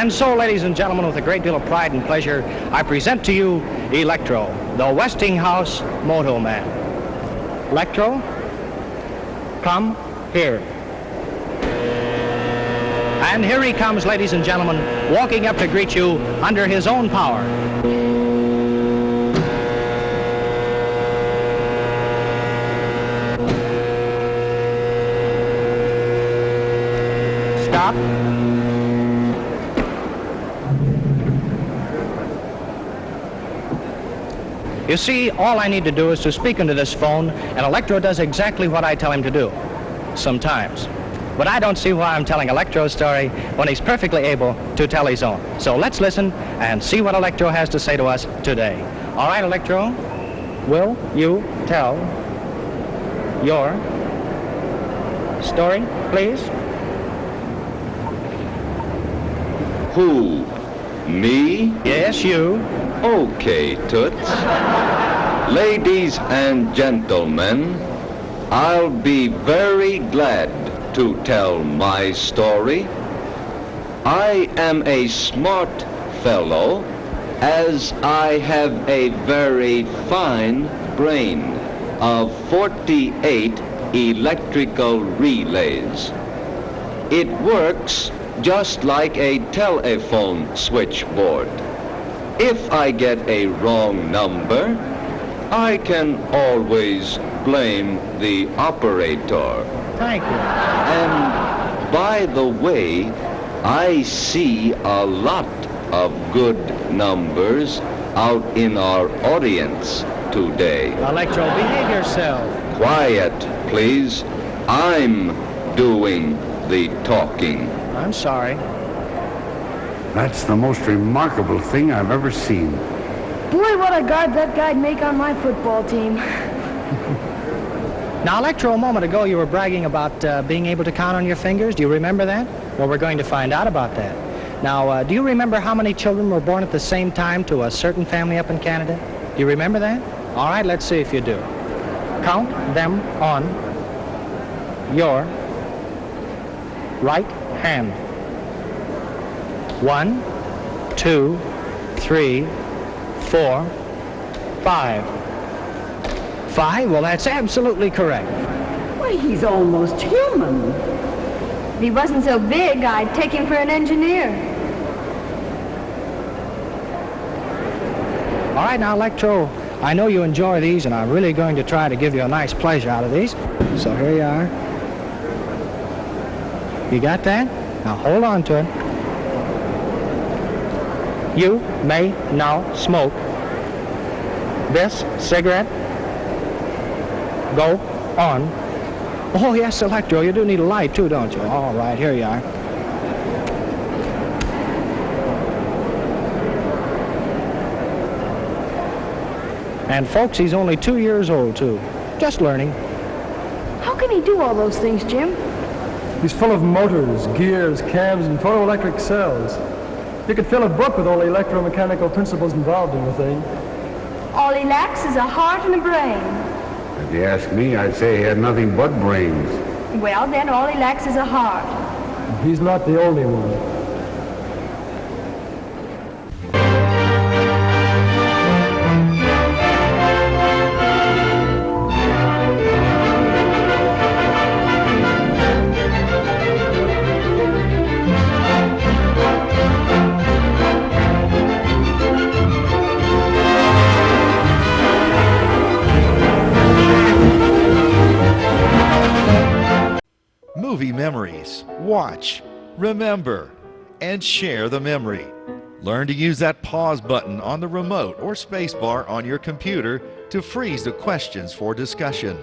And so, ladies and gentlemen, with a great deal of pride and pleasure, I present to you Electro, the Westinghouse Moto Man. Electro, come here. And here he comes, ladies and gentlemen, walking up to greet you under his own power. Stop. You see, all I need to do is to speak into this phone, and Electro does exactly what I tell him to do, sometimes. But I don't see why I'm telling Electro's story when he's perfectly able to tell his own. So let's listen and see what Electro has to say to us today. All right, Electro, will you tell your story, please? Who? Me? Yes, you. Okay, Toots. Ladies and gentlemen, I'll be very glad to tell my story. I am a smart fellow, as I have a very fine brain of 48 electrical relays. It works just like a telephone switchboard. If I get a wrong number, I can always blame the operator. Thank you. And by the way, I see a lot of good numbers out in our audience today. Electro, behave yourself. Quiet, please. I'm doing the talking. I'm sorry. That's the most remarkable thing I've ever seen. Boy, what a guard that guy'd make on my football team. Now, Electro, a moment ago you were bragging about being able to count on your fingers. Do you remember that? Well, we're going to find out about that. Now, do you remember how many children were born at the same time to a certain family up in Canada? Do you remember that? All right, let's see if you do. Count them on your right hand. 1, 2, 3, 4, 5. 5? Well, that's absolutely correct. Why, he's almost human. If he wasn't so big, I'd take him for an engineer. All right, now, Electro, I know you enjoy these, and I'm really going to try to give you a nice pleasure out of these. So here you are. You got that? Now hold on to it. You may now smoke this cigarette. Go on. Oh, yes, Electro, you do need a light, too, don't you? All right, here you are. And, folks, he's only 2 years old, too. Just learning. How can he do all those things, Jim? He's full of motors, gears, cams, and photoelectric cells. You could fill a book with all the electromechanical principles involved in the thing. All he lacks is a heart and a brain. If you ask me, I'd say he had nothing but brains. Well, then all he lacks is a heart. He's not the only one. Movie memories. Watch, remember, and share the memory. Learn to use that pause button on the remote or spacebar on your computer to freeze the questions for discussion.